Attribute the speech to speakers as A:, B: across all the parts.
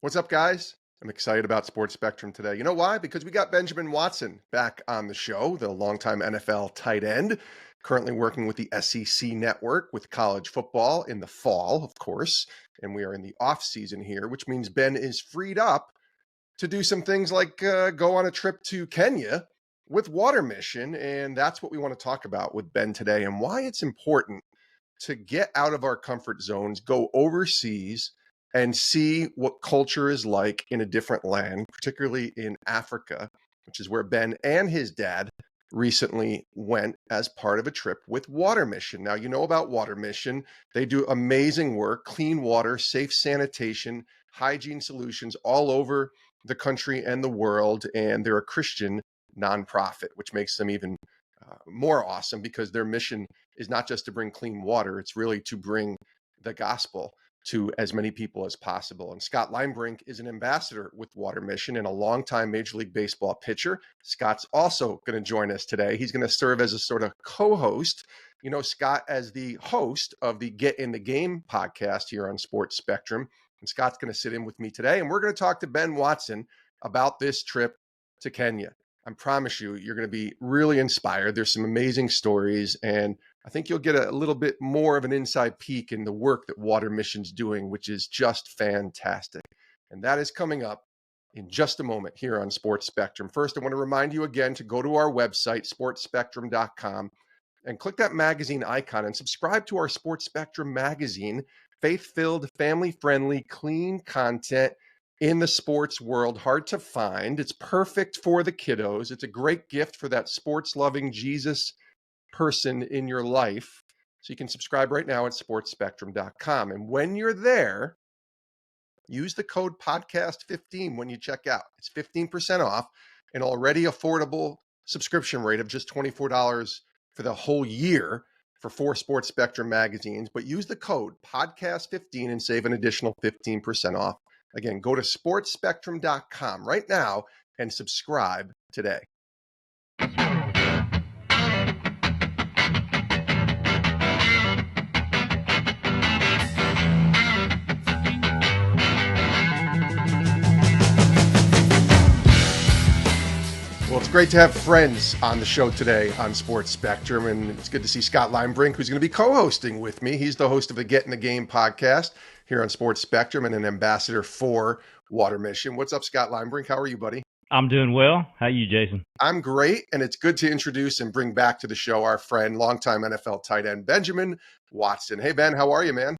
A: What's up, guys? I'm excited about Sports Spectrum today. You know why? Because we got Benjamin Watson back on the show, the longtime NFL tight end, currently working with the SEC network with college football in the fall, of course. And we are in the off season here, which means Ben is freed up to do some things like go on a trip to Kenya with Water Mission. And that's what we want to talk about with Ben today and why it's important to get out of our comfort zones, go overseas, and see what culture is like in a different land, particularly in Africa, which is where Ben and his dad recently went as part of a trip with Water Mission. Now, you know about Water Mission. They do amazing work, clean water, safe sanitation, hygiene solutions all over the country and the world. And they're a Christian nonprofit, which makes them even more awesome because their mission is not just to bring clean water, it's really to bring the gospel to as many people as possible. And Scott Linebrink is an ambassador with Water Mission and a longtime Major League Baseball pitcher. Scott's also going to join us today. He's going to serve as a sort of co-host. You know Scott as the host of the Get in the Game podcast here on Sports Spectrum. And Scott's going to sit in with me today. And we're going to talk to Ben Watson about this trip to Kenya. I promise you, you're going to be really inspired. There's some amazing stories, and I think you'll get a little bit more of an inside peek in the work that Water Mission's doing, which is just fantastic. And that is coming up in just a moment here on Sports Spectrum. First, I want to remind you again to go to our website, sportsspectrum.com, and click that magazine icon and subscribe to our Sports Spectrum magazine, faith-filled, family-friendly, clean content in the sports world, hard to find. It's perfect for the kiddos. It's a great gift for that sports-loving Jesus person in your life. So you can subscribe right now at sportsspectrum.com. And when you're there, use the code podcast15 when you check out. It's 15% off an already affordable subscription rate of just $24 for the whole year for 4 Sports Spectrum magazines. But use the code podcast15 and save an additional 15% off. Again, go to sportsspectrum.com right now and subscribe today. Well, it's great to have friends on the show today on Sports Spectrum, and it's good to see Scott Linebrink, who's going to be co-hosting with me. He's the host of the Get in the Game podcast here on Sports Spectrum and an ambassador for Water Mission. What's up, Scott Linebrink? How are you, buddy?
B: I'm doing well. How are you, Jason?
A: I'm great, and it's good to introduce and bring back to the show our friend, longtime NFL tight end, Benjamin Watson. Hey, Ben, how are you, man?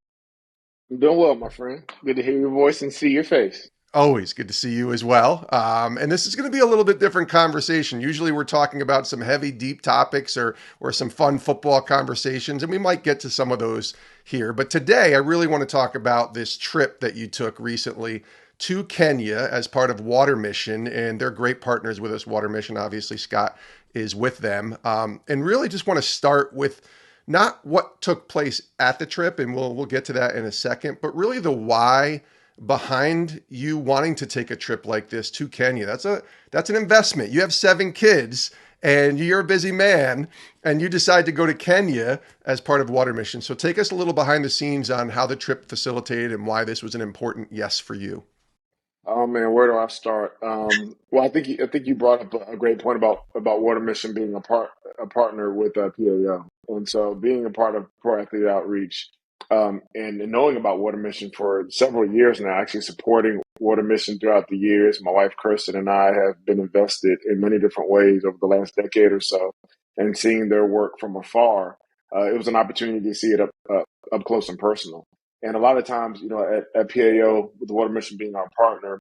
C: I'm doing well, my friend. Good to hear your voice and see your face.
A: Always good to see you as well. And this is going to be a little bit different conversation. Usually we're talking about some heavy, deep topics or some fun football conversations, and we might get to some of those here. But today I really want to talk about this trip that you took recently to Kenya as part of Water Mission, and they're great partners with us. Water Mission, obviously, Scott is with them. And really just want to start with not what took place at the trip, and we'll get to that in a second, but really the why behind you wanting to take a trip like this to Kenya. That's an investment. You have 7 kids and you're a busy man and you decide to go to Kenya as part of Water Mission. So take us a little behind the scenes on how the trip facilitated and why this was an important yes for you.
C: Oh man, where do I start? Well, I think you brought up a great point about Water Mission being a partner with PAO, and so being a part of Pro Athlete Outreach, and knowing about Water Mission for several years now, actually supporting Water Mission throughout the years. My wife Kirsten and I have been invested in many different ways over the last decade or so, and seeing their work from afar, it was an opportunity to see it up close and personal. And a lot of times, at PAO, with Water Mission being our partner,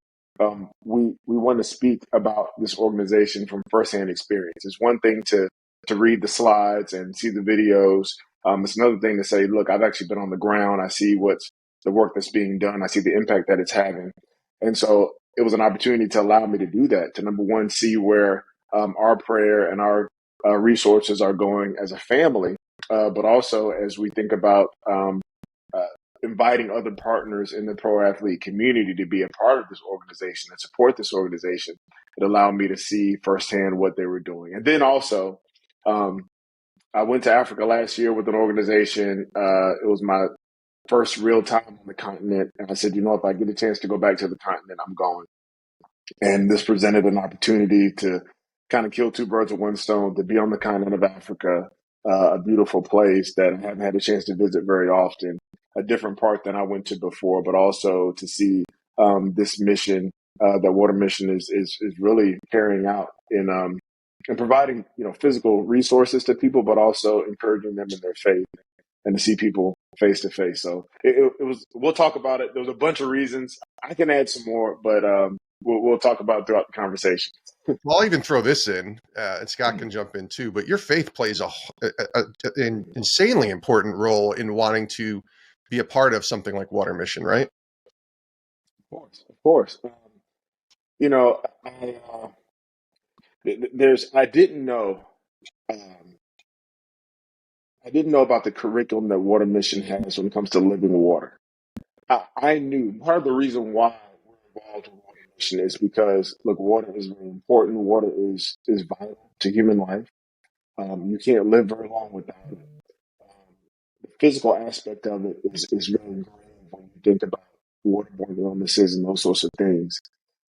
C: we want to speak about this organization from firsthand experience. It's one thing to read the slides and see the videos. It's another thing to say, look, I've actually been on the ground. I see what's the work that's being done. I see the impact that it's having. And so it was an opportunity to allow me to do that, to number one, see where our prayer and our resources are going as a family, but also as we think about inviting other partners in the pro athlete community to be a part of this organization and support this organization. It allowed me to see firsthand what they were doing. And then also, I went to Africa last year with an organization. It was my first real time on the continent. And I said, if I get a chance to go back to the continent, I'm going. And this presented an opportunity to kind of kill two birds with one stone, to be on the continent of Africa, a beautiful place that I haven't had a chance to visit very often, a different part than I went to before, but also to see this mission that Water Mission is really carrying out in and providing physical resources to people, but also encouraging them in their faith and to see people face to face. So it was. We'll talk about it. There was a bunch of reasons. I can add some more, but we'll talk about it throughout the conversation.
A: Well, I'll even throw this in, and Scott can jump in too. But your faith plays an insanely important role in wanting to be a part of something like Water Mission, right?
C: Of course. I didn't know. I didn't know about the curriculum that Water Mission has when it comes to living water. I knew part of the reason why we're involved in Water Mission is because, look, water is very important. Water is vital to human life. You can't live very long without it. The physical aspect of it is really ingrained when you think about waterborne illnesses and those sorts of things.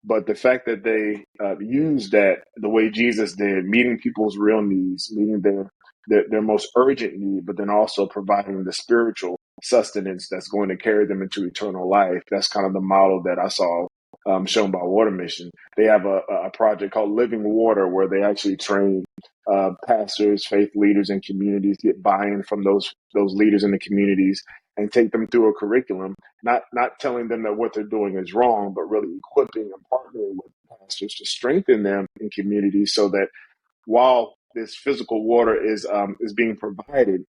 C: But the fact that they use that the way Jesus did, meeting people's real needs, meeting their most urgent need, but then also providing the spiritual sustenance that's going to carry them into eternal life. That's kind of the model that I saw shown by Water Mission. They have a project called Living Water, where they actually train pastors, faith leaders, and communities, get buy-in from those leaders in the communities, and take them through a curriculum, not telling them that what they're doing is wrong, but really equipping and partnering with pastors to strengthen them in communities, so that while this physical water is being provided,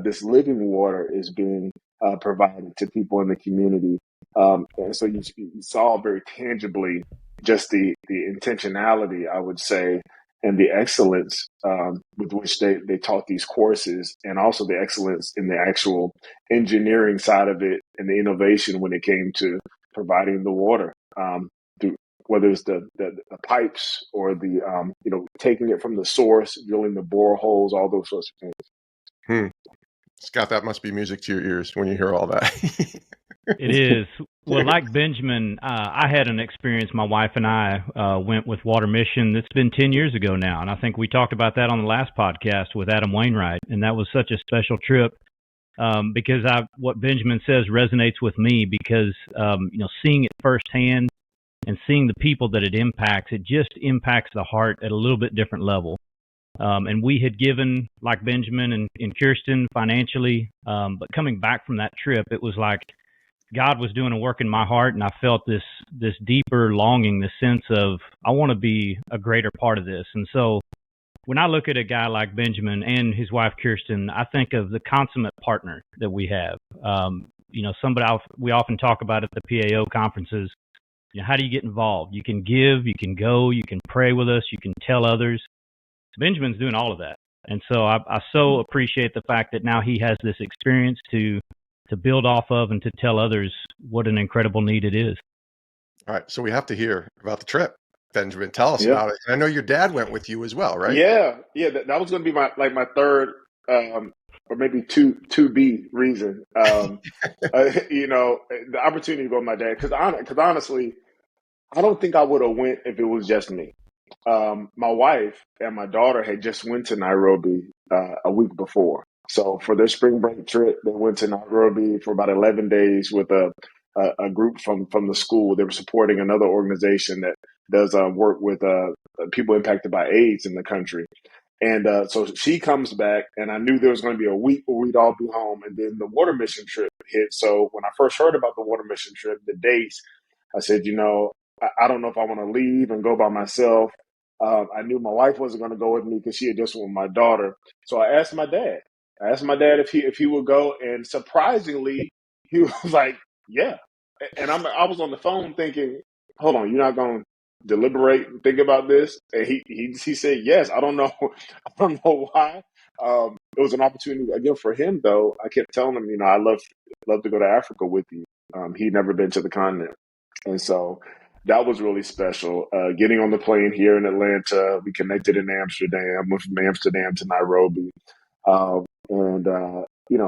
C: this living water is being provided to people in the community. And so you saw very tangibly just the intentionality, I would say, and the excellence with which they taught these courses, and also the excellence in the actual engineering side of it and the innovation when it came to providing the water, through, whether it's the pipes or the taking it from the source, drilling the boreholes, all those sorts of things.
A: Scott, that must be music to your ears when you hear all that.
B: It is. Well, like Benjamin, I had an experience. My wife and I went with Water Mission. It's been 10 years ago now, and I think we talked about that on the last podcast with Adam Wainwright, and that was such a special trip because what Benjamin says resonates with me, because seeing it firsthand and seeing the people that it impacts, it just impacts the heart at a little bit different level. And we had given, like Benjamin and Kirsten, financially, but coming back from that trip, it was like God was doing a work in my heart, and I felt this deeper longing, this sense of, I want to be a greater part of this. And so when I look at a guy like Benjamin and his wife Kirsten, I think of the consummate partner that we have. Somebody we often talk about at the PAO conferences. How do you get involved? You can give, you can go, you can pray with us, you can tell others. Benjamin's doing all of that. And so I so appreciate the fact that now he has this experience to build off of and to tell others what an incredible need it is.
A: All right. So we have to hear about the trip. Benjamin, tell us about it. I know your dad went with you as well, right?
C: Yeah. That was going to be my third, or maybe two B reason. The opportunity to go with my dad, because honestly, I don't think I would have went if it was just me. My wife and my daughter had just went to Nairobi a week before. So for their spring break trip, they went to Nairobi for about 11 days with a group from the school. They were supporting another organization that does work with people impacted by AIDS in the country. And so she comes back, and I knew there was going to be a week where we'd all be home, and then the Water Mission trip hit. So when I first heard about the Water Mission trip, the dates, I said, I don't know if I want to leave and go by myself. I knew my wife wasn't going to go with me because she had just went with my daughter. So I asked my dad. If he would go, and surprisingly, he was like, "Yeah." And I was on the phone thinking, "Hold on, you're not going to deliberate and think about this?" And he said, "Yes." I don't know, I don't know why. It was an opportunity again for him, though. I kept telling him, I love to go to Africa with you. He'd never been to the continent, and so that was really special. Getting on the plane here in Atlanta, we connected in Amsterdam. Went from Amsterdam to Nairobi.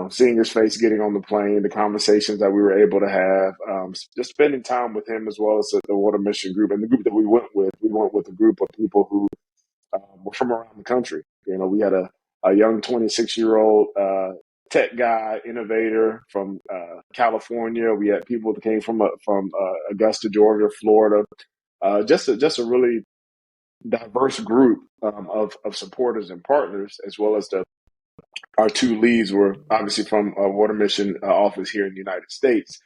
C: seeing his face getting on the plane, the conversations that we were able to have, just spending time with him as well as the Water Mission group and the group that we went with. We went with a group of people who were from around the country. We had a young 26-year-old tech guy, innovator from California. We had people that came from Augusta, Georgia, Florida. Just a really diverse group of supporters and partners, as well as our two leads were obviously from a Water Mission office here in the United States.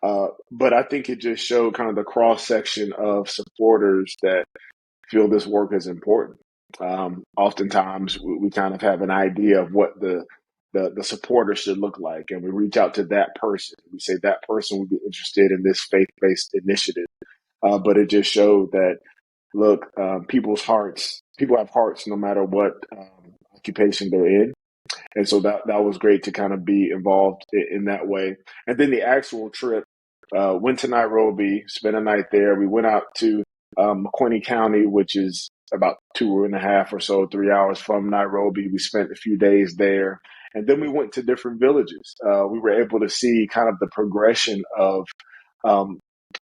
C: But I think it just showed kind of the cross section of supporters that feel this work is important. Oftentimes, we kind of have an idea of what the supporter should look like, and we reach out to that person. We say that person would be interested in this faith-based initiative. But it just showed that, look, people have hearts no matter what occupation they're in. And so that was great to kind of be involved in that way. And then the actual trip, went to Nairobi, spent a night there. We went out to Makwini County, which is about 2.5 or so, 3 hours from Nairobi. We spent a few days there. And then we went to different villages. We were able to see kind of the progression of a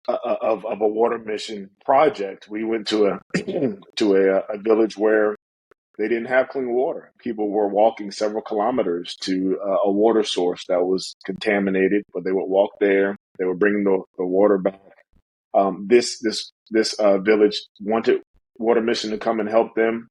C: water mission project. We went to a village where they didn't have clean water. People were walking several kilometers to a water source that was contaminated, but they would walk there. They would bring the water back. This village wanted Water Mission to come and help them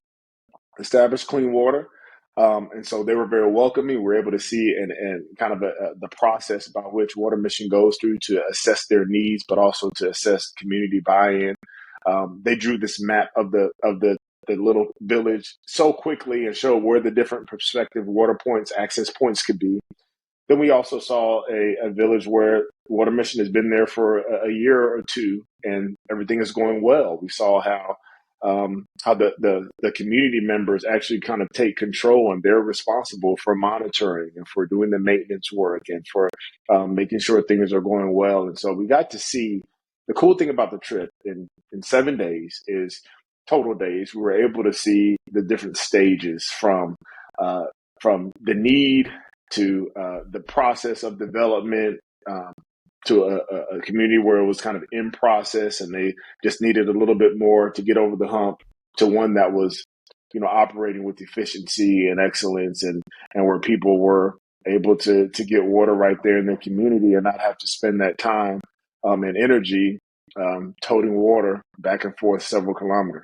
C: establish clean water. And so they were very welcoming. We were able to see and kind of the process by which Water Mission goes through to assess their needs, but also to assess community buy-in. They drew this map of the little village so quickly and showed where the different prospective water points, access points could be. Then we also saw a village where Water Mission has been there for a year or two, and everything is going well. We saw how the community members actually kind of take control, and they're responsible for monitoring and for doing the maintenance work and for making sure things are going well. And so we got to see the cool thing about the trip in 7 days is total days. We were able to see the different stages from the need to the process of development, to a community where it was kind of in process and they just needed a little bit more to get over the hump, to one that was, operating with efficiency and excellence, and where people were able to get water right there in their community and not have to spend that time and energy toting water back and forth several kilometers.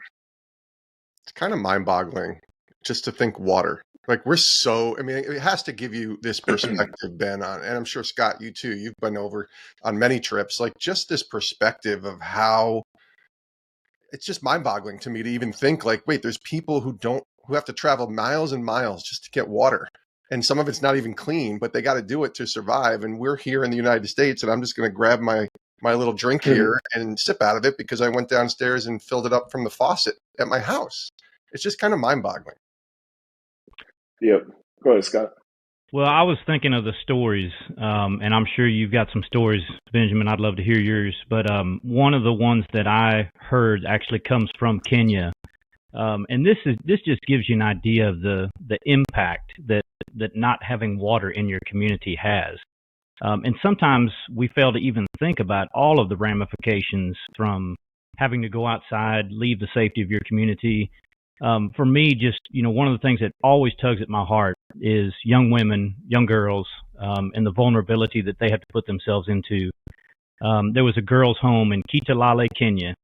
A: It's kind of mind-boggling just to think water. Like it has to give you this perspective, Ben, and I'm sure, Scott, you too, you've been over on many trips, like just this perspective of how it's just mind-boggling to me to even think like, wait, there's people who have to travel miles and miles just to get water. And some of it's not even clean, but they got to do it to survive. And we're here in the United States, and I'm just going to grab my little drink here and sip out of it because I went downstairs and filled it up from the faucet at my house. It's just kind of mind-boggling.
C: Yep. Go ahead, Scott.
B: Well, I was thinking of the stories, and I'm sure you've got some stories, Benjamin. I'd love to hear yours. But one of the ones that I heard actually comes from Kenya, and this just gives you an idea of the impact that not having water in your community has. And sometimes we fail to even think about all of the ramifications from having to go outside, leave the safety of your community. For me, just, one of the things that always tugs at my heart is young women, young girls, and the vulnerability that they have to put themselves into. There was a girls' home in Kitalale, Kenya,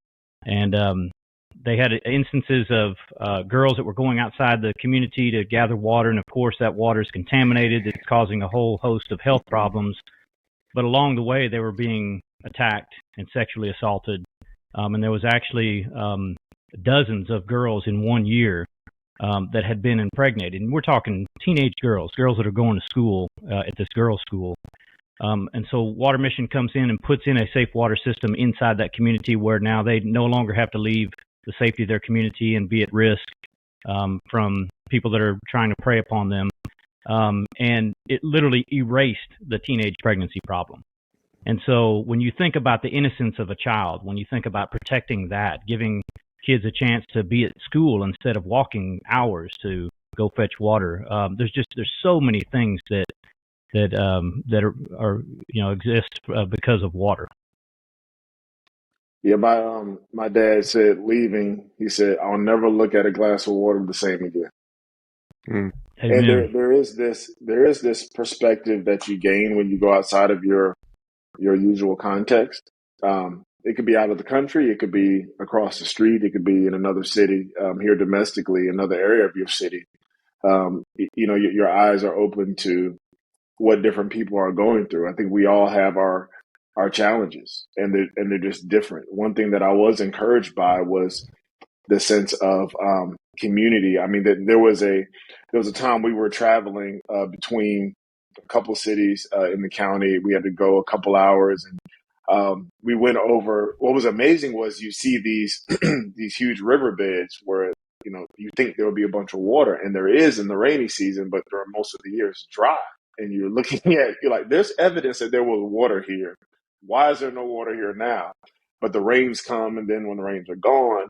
B: and they had instances of girls that were going outside the community to gather water, and of course that water is contaminated. It's causing a whole host of health problems. But along the way, they were being attacked and sexually assaulted, and there was actually dozens of girls in 1 year that had been impregnated. And we're talking teenage girls that are going to school at this girls' school. And so Water Mission comes in and puts in a safe water system inside that community where now they no longer have to leave the safety of their community and be at risk from people that are trying to prey upon them. And it literally erased the teenage pregnancy problem. And so when you think about the innocence of a child, when you think about protecting that, giving kids a chance to be at school instead of walking hours to go fetch water, there's so many things that that are exist because of water.
C: Yeah, my dad said leaving, he said, "I'll never look at a glass of water the same again."
A: Mm.
C: And
B: Amen.
C: there is this perspective that you gain when you go outside of your usual context. It could be out of the country, it could be across the street, it could be in another city, here domestically, another area of your city. Your eyes are open to what different people are going through. I think we all have our challenges, and they're just different. One thing that I was encouraged by was the sense of community. I mean, there was a time we were traveling between a couple cities in the county. We had to go a couple hours, and we went over. What was amazing was you see these these huge riverbeds where you think there will be a bunch of water, and there is in the rainy season, but for most of the year it's dry. And you're looking at, you're like, there's evidence that there was water here. Why is there no water here now? But the rains come, and then when the rains are gone,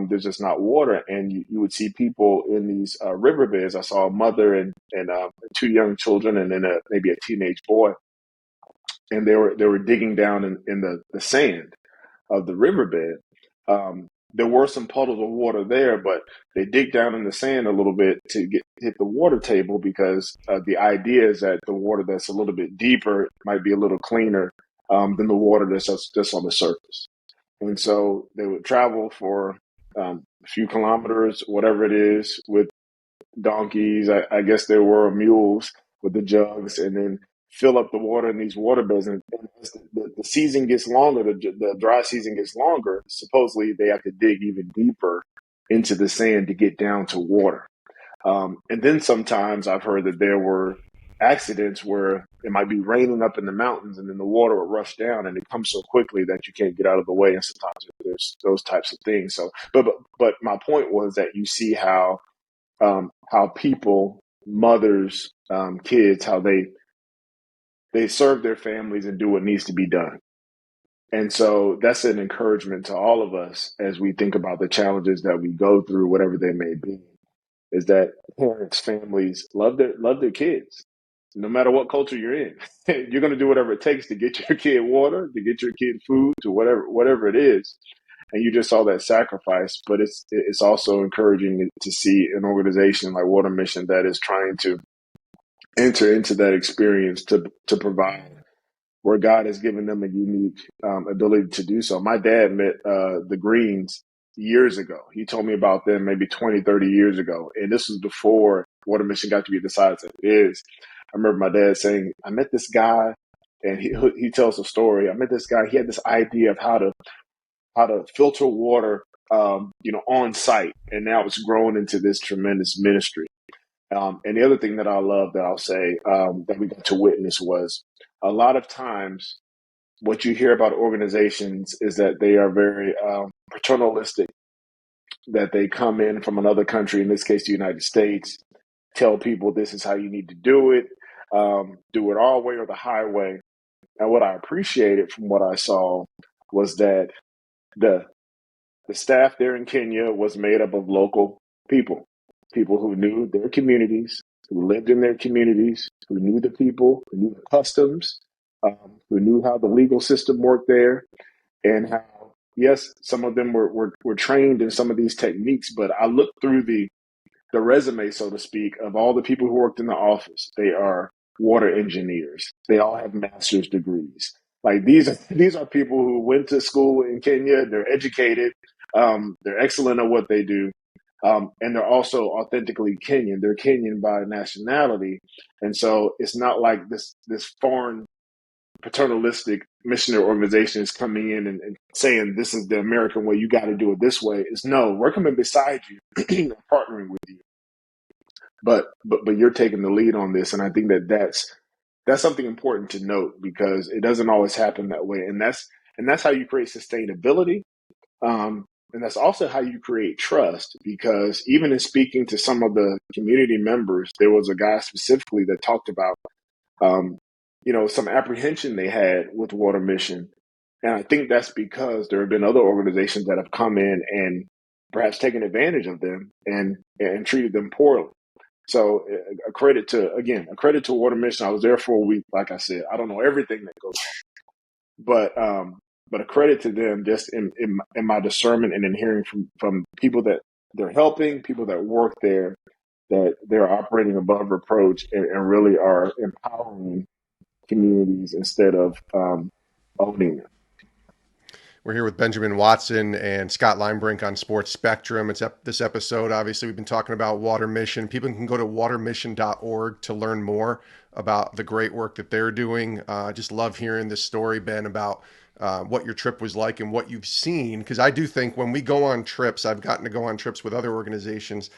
C: there's just not water. And you would see people in these riverbeds. I saw a mother and two young children, and then maybe a teenage boy, and they were digging down in the sand of the riverbed. There were some puddles of water there, but they dig down in the sand a little bit to hit the water table, because the idea is that the water that's a little bit deeper might be a little cleaner than the water that's just on the surface. And so they would travel for a few kilometers, whatever it is, with donkeys. I guess there were mules with the jugs, and then fill up the water in these water beds. And as the season gets longer, the dry season gets longer, supposedly they have to dig even deeper into the sand to get down to water. And then sometimes I've heard that there were accidents where it might be raining up in the mountains, and then the water will rush down, and it comes so quickly that you can't get out of the way. And sometimes there's those types of things. So, but my point was that you see how people, mothers, kids, how they serve their families and do what needs to be done. And so that's an encouragement to all of us as we think about the challenges that we go through, whatever they may be, is that parents, families love their kids. No matter what culture you're in, you're going to do whatever it takes to get your kid water, to get your kid food, to whatever it is. And you just saw that sacrifice. But it's also encouraging to see an organization like Water Mission that is trying to enter into that experience to provide where God has given them a unique ability to do so. My dad met the Greens years ago. He told me about them maybe 20, 30 years ago. And this was before Water Mission got to be the size that it is. I remember my dad saying, I met this guy, and he tells a story. I met this guy. He had this idea of how to filter water, on site. And now it's grown into this tremendous ministry. And the other thing that I love that I'll say that we got to witness was a lot of times what you hear about organizations is that they are very paternalistic, that they come in from another country, in this case, the United States, tell people this is how you need to do it our way or the highway. And what I appreciated from what I saw was that the staff there in Kenya was made up of local people, people who knew their communities, who lived in their communities, who knew the people, who knew the customs, who knew how the legal system worked there, and how, yes, some of them were trained in some of these techniques. But I looked through the resume, so to speak, of all the people who worked in the office. They are water engineers. They all have master's degrees. Like these are people who went to school in Kenya. They're educated. They're excellent at what they do. And they're also authentically Kenyan. They're Kenyan by nationality. And so it's not like this foreign paternalistic missionary organization is coming in and saying, this is the American way, you got to do it this way. It's no, we're coming beside you, partnering with you. But you're taking the lead on this. And I think that's something important to note, because it doesn't always happen that way. And that's how you create sustainability. And that's also how you create trust, because even in speaking to some of the community members, there was a guy specifically that talked about, some apprehension they had with Water Mission. And I think that's because there have been other organizations that have come in and perhaps taken advantage of them and treated them poorly. So a credit to Water Mission. I was there for a week. Like I said, I don't know everything that goes on, but a credit to them just in my discernment and in hearing from people that they're helping, people that work there, that they're operating above reproach and really are empowering communities instead of owning them.
A: We're here with Benjamin Watson and Scott Linebrink on Sports Spectrum. This episode, obviously, we've been talking about Water Mission. People can go to watermission.org to learn more about the great work that they're doing. I just love hearing this story, Ben, about what your trip was like and what you've seen. Because I do think when we go on trips, I've gotten to go on trips with other organizations,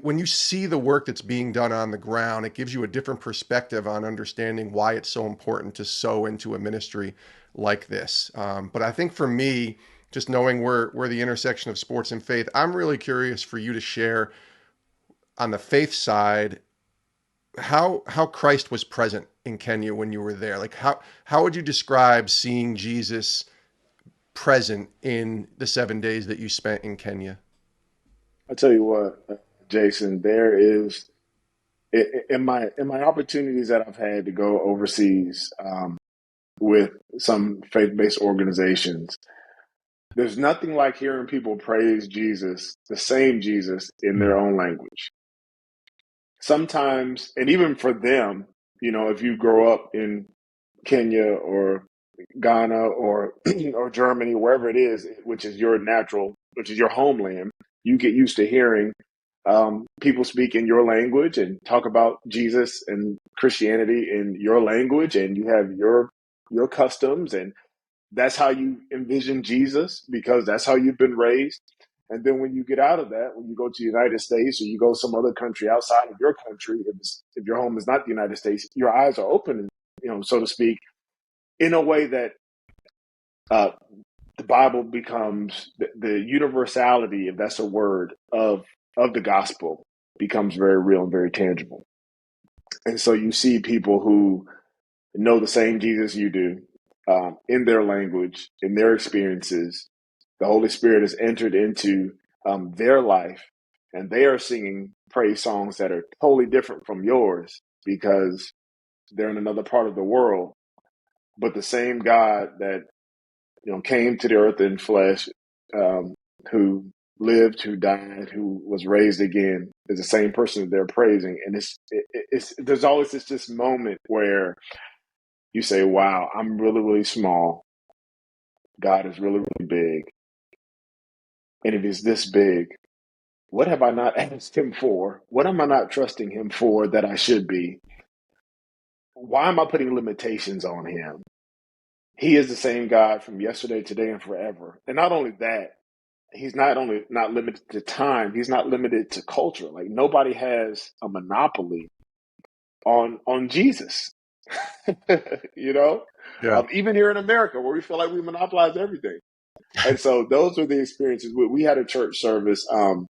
A: when you see the work that's being done on the ground, it gives you a different perspective on understanding why it's so important to sow into a ministry like this. But I think for me, just knowing where the intersection of sports and faith, I'm really curious for you to share on the faith side how Christ was present in Kenya when you were there. Like how would you describe seeing Jesus present in the 7 days that you spent in Kenya?
C: I tell you what, Jason, there is in my opportunities that I've had to go overseas with some faith-based organizations. There's nothing like hearing people praise Jesus, the same Jesus, in their own language. Sometimes, and even for them, if you grow up in Kenya or Ghana or or Germany, wherever it is, which is your homeland, you get used to hearing people speak in your language and talk about Jesus and Christianity in your language, and you have your customs, and that's how you envision Jesus because that's how you've been raised. And then when you get out of that, when you go to the United States or you go some other country outside of your country, if your home is not the United States, your eyes are open, so to speak, in a way that the Bible becomes the universality, if that's a word, of the gospel becomes very real and very tangible. And so you see people who know the same Jesus you do in their language, in their experiences. The Holy Spirit has entered into their life, and they are singing praise songs that are totally different from yours because they're in another part of the world. But the same God that came to the earth in flesh, who lived, who died, who was raised again, is the same person that they're praising. And it's there's always this moment where you say, "Wow, I'm really, really small. God is really, really big. And if He's this big, what have I not asked Him for? What am I not trusting Him for that I should be? Why am I putting limitations on Him? He is the same God from yesterday, today, and forever. And not only that, He's not only not limited to time, He's not limited to culture. Like nobody has a monopoly on Jesus.
A: Yeah.
C: Even here in America, where we feel like we monopolize everything. And so those were the experiences. We had a church service on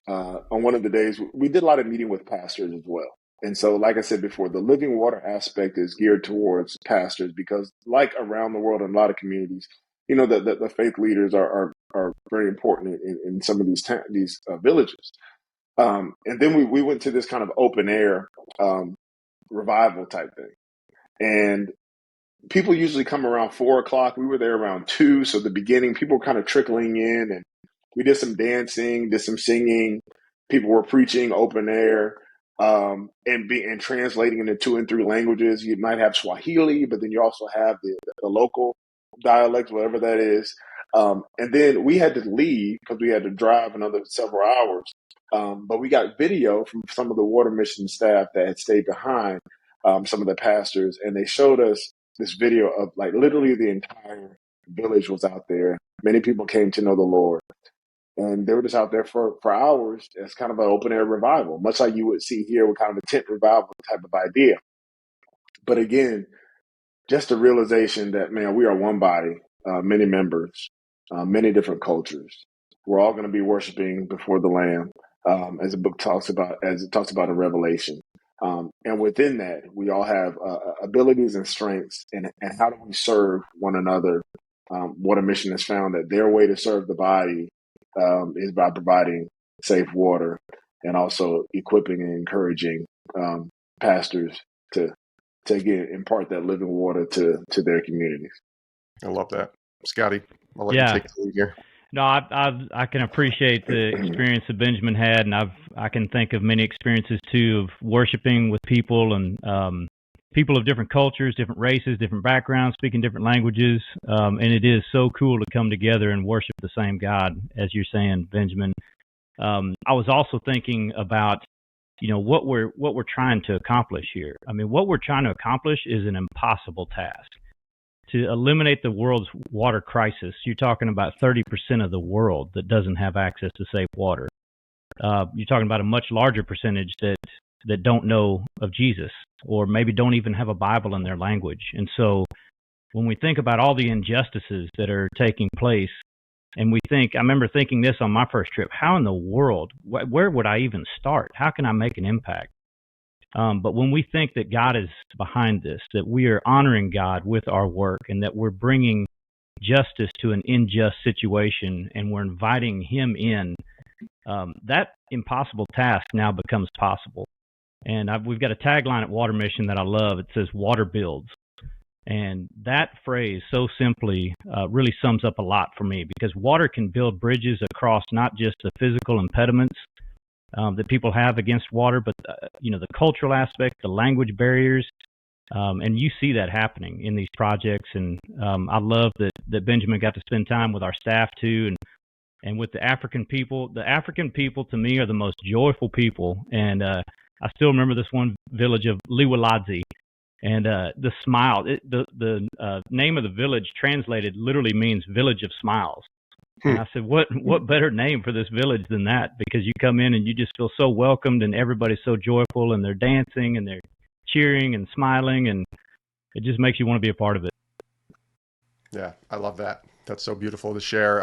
C: one of the days. We did a lot of meeting with pastors as well. And so, like I said before, the living water aspect is geared towards pastors because, like around the world in a lot of communities, the faith leaders are very important in some of these villages. And then we went to this kind of open air revival type thing, and people usually come around 4 o'clock. We were there around 2, so the beginning people were kind of trickling in, and we did some dancing, did some singing. People were preaching open air. And translating into 2 and 3 languages. You might have Swahili, but then you also have the local dialect, whatever that is. And then we had to leave because we had to drive another several hours. But we got video from some of the Water Mission staff that had stayed behind, some of the pastors, and they showed us this video of like literally the entire village was out there. Many people came to know the Lord. And they were just out there for hours as kind of an open air revival, much like you would see here with kind of a tent revival type of idea. But again, just the realization that, man, we are one body, many members, many different cultures. We're all going to be worshiping before the Lamb, as it talks about in Revelation. And within that, we all have abilities and strengths. And how do we serve one another? What a mission has found that their way to serve the body is by providing safe water. and also equipping and encouraging pastors to again impart that living water to their communities.
A: I love that. Scotty, I'll let you
B: Yeah.
A: take the lead here.
B: No, I can appreciate the experience that Benjamin had, and I can think of many experiences too of worshiping with people and people of different cultures, different races, different backgrounds, speaking different languages, and it is so cool to come together and worship the same God, as you're saying, Benjamin. I was also thinking about, what we're trying to accomplish here. I mean, what we're trying to accomplish is an impossible task. To eliminate the world's water crisis, you're talking about 30% of the world that doesn't have access to safe water. You're talking about a much larger percentage that don't know of Jesus, or maybe don't even have a Bible in their language. And so when we think about all the injustices that are taking place, and I remember thinking this on my first trip, how in the world, where would I even start? How can I make an impact? But when we think that God is behind this, that we are honoring God with our work, and that we're bringing justice to an unjust situation, and we're inviting Him in, that impossible task now becomes possible. And we've got a tagline at Water Mission that I love. It says, "Water builds." And that phrase so simply really sums up a lot for me, because water can build bridges across not just the physical impediments that people have against water, but the cultural aspect, the language barriers, and you see that happening in these projects. And I love that Benjamin got to spend time with our staff too, and with the African people. The African people, to me, are the most joyful people. And I still remember this one village of Liwaladzi, and the smile. The name of the village translated literally means "village of smiles." And I said, what better name for this village than that? Because you come in and you just feel so welcomed, and everybody's so joyful, and they're dancing and they're cheering and smiling, and it just makes you want to be a part of it.
A: Yeah, I love that. That's so beautiful to share.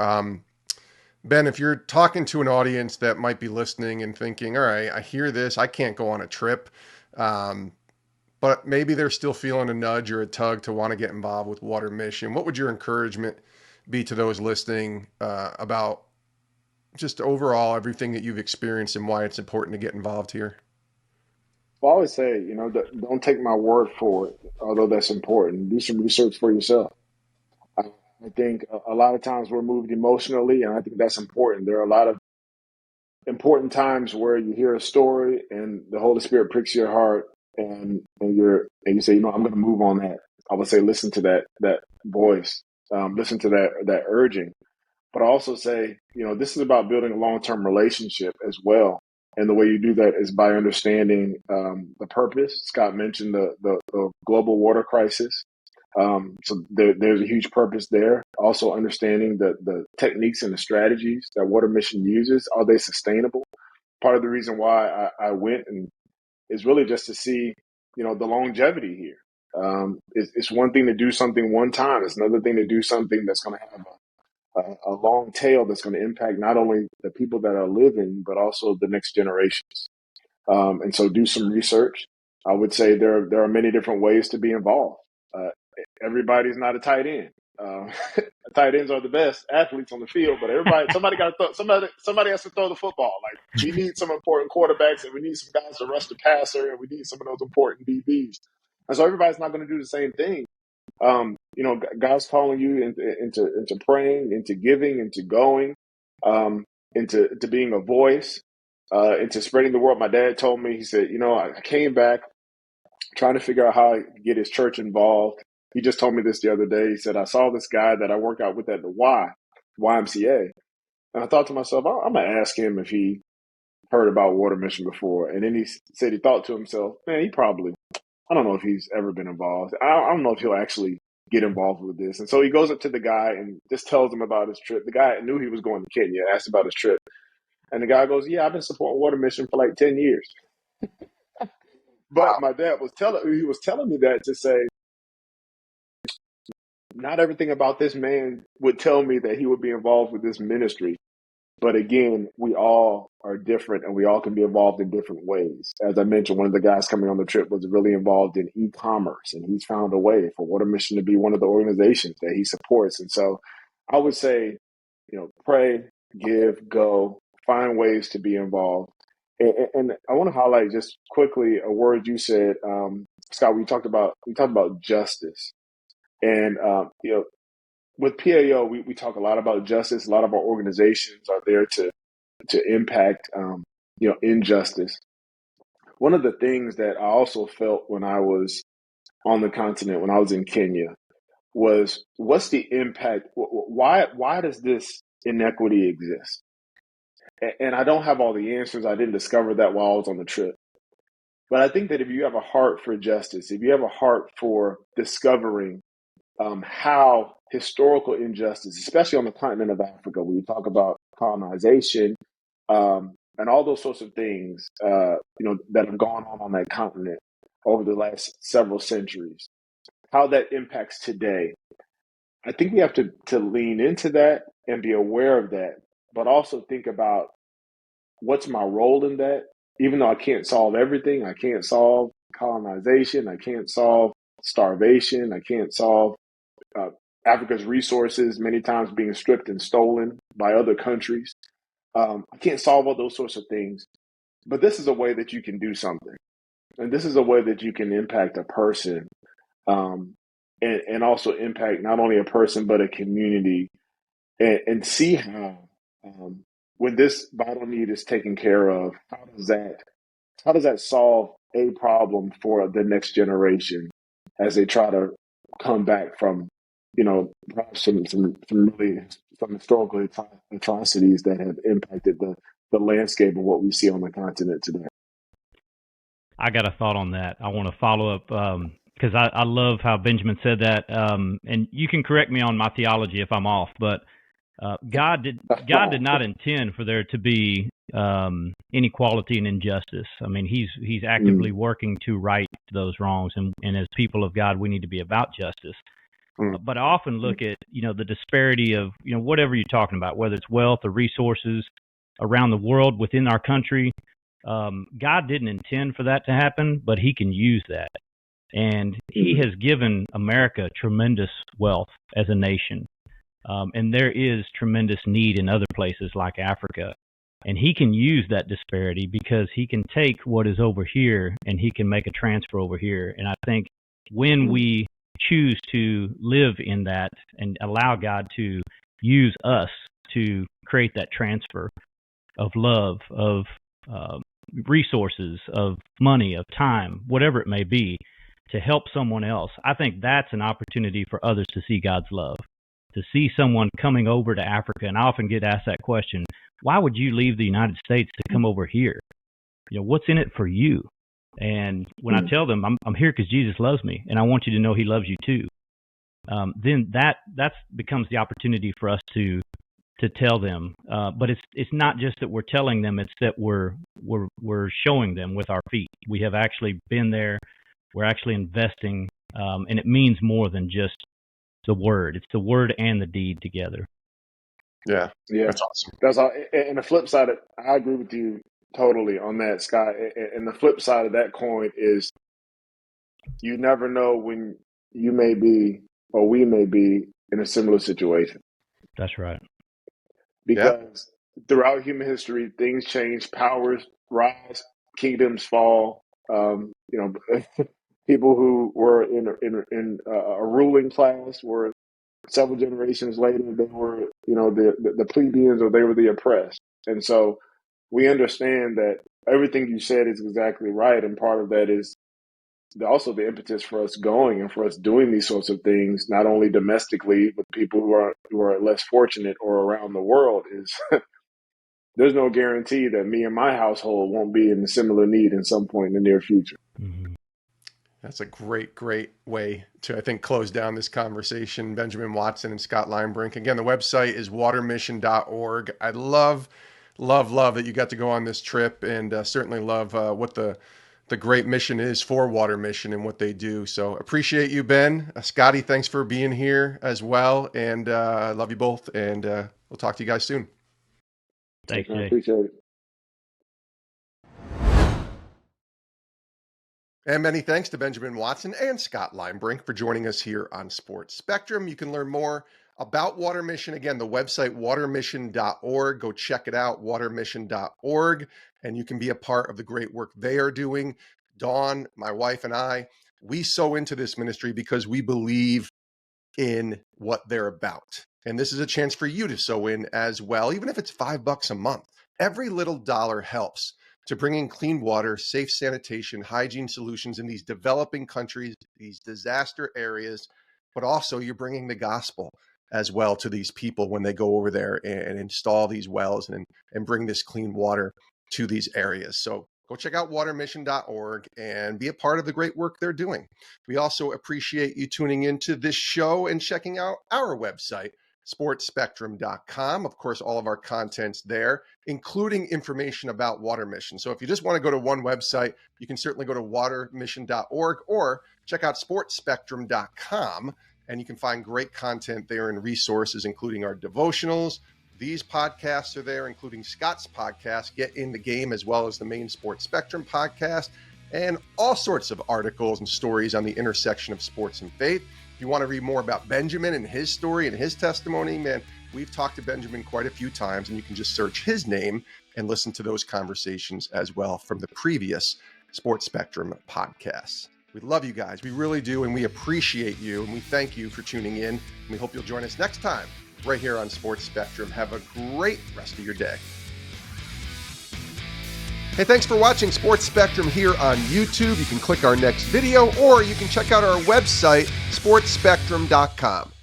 A: Ben, if you're talking to an audience that might be listening and thinking, all right, I hear this, I can't go on a trip, but maybe they're still feeling a nudge or a tug to want to get involved with Water Mission, what would your encouragement be to those listening about just overall everything that you've experienced and why it's important to get involved here?
C: Well, I always say, don't take my word for it, although that's important. Do some research for yourself. I think a lot of times we're moved emotionally, and I think that's important. There are a lot of important times where you hear a story and the Holy Spirit pricks your heart, and you say, I'm going to move on that. I would say, listen to that voice, listen to that urging. But I also say, this is about building a long-term relationship as well. And the way you do that is by understanding the purpose. Scott mentioned the global water crisis. So there's a huge purpose there. Also understanding the techniques and the strategies that Water Mission uses. Are they sustainable? Part of the reason why I went and is really just to see, the longevity here. It's one thing to do something one time. It's another thing to do something that's going to have a long tail that's going to impact not only the people that are living, but also the next generations. And so do some research. I would say there are many different ways to be involved. Everybody's not a tight end. Tight ends are the best athletes on the field, but somebody has to throw the football. Like, we need some important quarterbacks, and we need some guys to rush the passer, and we need some of those important DBs. And so everybody's not going to do the same thing. God's calling you into praying, into giving, into going, into being a voice, into spreading the word. My dad told me, he said, I came back trying to figure out how to get his church involved. He just told me this the other day. He said, I saw this guy that I work out with at the YMCA. And I thought to myself, I'm going to ask him if he heard about Water Mission before. And then he said he thought to himself, man, I don't know if he's ever been involved. I don't know if he'll actually get involved with this. And so he goes up to the guy and just tells him about his trip. The guy knew he was going to Kenya, asked about his trip. And the guy goes, yeah, I've been supporting Water Mission for like 10 years. But my dad was telling me that to say, not everything about this man would tell me that he would be involved with this ministry. But again, we all are different, and we all can be involved in different ways. As I mentioned, one of the guys coming on the trip was really involved in e-commerce, and he's found a way for Water Mission to be one of the organizations that he supports. And so I would say, pray, give, go, find ways to be involved. And I want to highlight just quickly a word you said, Scott. We talked about justice, and with PAO, we talk a lot about justice. A lot of our organizations are there to impact injustice. One of the things that I also felt when I was on the continent, when I was in Kenya, was what's the impact? Why does this inequity exist? And I don't have all the answers. I didn't discover that while I was on the trip. But I think that if you have a heart for justice, if you have a heart for discovering how historical injustice, especially on the continent of Africa, when you talk about colonization and all those sorts of things, that have gone on that continent over the last several centuries, how that impacts today. I think we have to lean into that and be aware of that, but also think about what's my role in that. Even though I can't solve everything, I can't solve colonization, I can't solve starvation, I can't solve uh, Africa's resources many times being stripped and stolen by other countries. I can't solve all those sorts of things, but this is a way that you can do something, and this is a way that you can impact a person, um, and also impact not only a person but a community, and see how when this vital need is taken care of, how does that solve a problem for the next generation as they try to come back from, perhaps some historical atrocities that have impacted the landscape of what we see on the continent today.
B: I got a thought on that. I want to follow up because I love how Benjamin said that. And you can correct me on my theology if I'm off, but God did not intend for there to be inequality and injustice. I mean, he's actively working to right those wrongs, and as people of God, we need to be about justice. But I often look at the disparity of whatever you're talking about, whether it's wealth or resources around the world within our country. God didn't intend for that to happen, but He can use that, and He has given America tremendous wealth as a nation. And there is tremendous need in other places like Africa. And He can use that disparity because He can take what is over here and He can make a transfer over here. And I think when we choose to live in that and allow God to use us to create that transfer of love, of resources, of money, of time, whatever it may be, to help someone else, I think that's an opportunity for others to see God's love. To see someone coming over to Africa, and I often get asked that question, why would you leave the United States to come over here? What's in it for you? And when I tell them I'm here because Jesus loves me, and I want you to know He loves you too, then that becomes the opportunity for us to tell them. But it's not just that we're telling them; it's that we're showing them with our feet. We have actually been there. We're actually investing, and it means more than just the word. It's the word and the deed together.
C: Yeah,
A: That's awesome.
C: that's all. And the flip side of, I agree with you totally on that, Scott. And the flip side of that coin is you never know when you may be or we may be in a similar situation.
B: That's right.
C: Because throughout human history, things change, powers rise, kingdoms fall. People who were in a ruling class were several generations later, they were, the plebeians, or they were the oppressed. And so we understand that everything you said is exactly right. And part of that is also the impetus for us going and for us doing these sorts of things, not only domestically with people who are less fortunate or around the world, is there's no guarantee that me and my household won't be in a similar need in some point in the near future.
B: Mm-hmm.
A: That's a great way to, I think, close down this conversation. Benjamin Watson and Scott Linebrink. Again, the website is watermission.org. I love that you got to go on this trip, and certainly love what the great mission is for Water Mission and what they do. So appreciate you, Ben. Scotty, thanks for being here as well. And I love you both. And we'll talk to you guys soon.
B: Thanks,
C: I
B: Jay.
C: appreciate it.
A: And many thanks to Benjamin Watson and Scott Linebrink for joining us here on Sports Spectrum. You can learn more About Water Mission, again, the website watermission.org. Go check it out, watermission.org, and you can be a part of the great work they are doing. Dawn, my wife, and I, we sow into this ministry because we believe in what they're about. And this is a chance for you to sow in as well, even if it's $5 a month. Every little dollar helps to bring in clean water, safe sanitation, hygiene solutions in these developing countries, these disaster areas, but also you're bringing the gospel as well to these people when they go over there and install these wells and bring this clean water to these areas. So go check out watermission.org and be a part of the great work they're doing. We also appreciate you tuning into this show and checking out our website, sportspectrum.com. Of course, all of our content's there, including information about Water Mission. So if you just want to go to one website, you can certainly go to watermission.org or check out sportspectrum.com, and you can find great content there and resources, including our devotionals. These podcasts are there, including Scott's podcast, Get in the Game, as well as the main Sports Spectrum podcast, and all sorts of articles and stories on the intersection of sports and faith. If you want to read more about Benjamin and his story and his testimony, man, we've talked to Benjamin quite a few times, and you can just search his name and listen to those conversations as well from the previous Sports Spectrum podcasts. We love you guys. We really do, and we appreciate you, and we thank you for tuning in. And we hope you'll join us next time right here on Sports Spectrum. Have a great rest of your day. Hey, thanks for watching Sports Spectrum here on YouTube. You can click our next video, or you can check out our website, sportspectrum.com.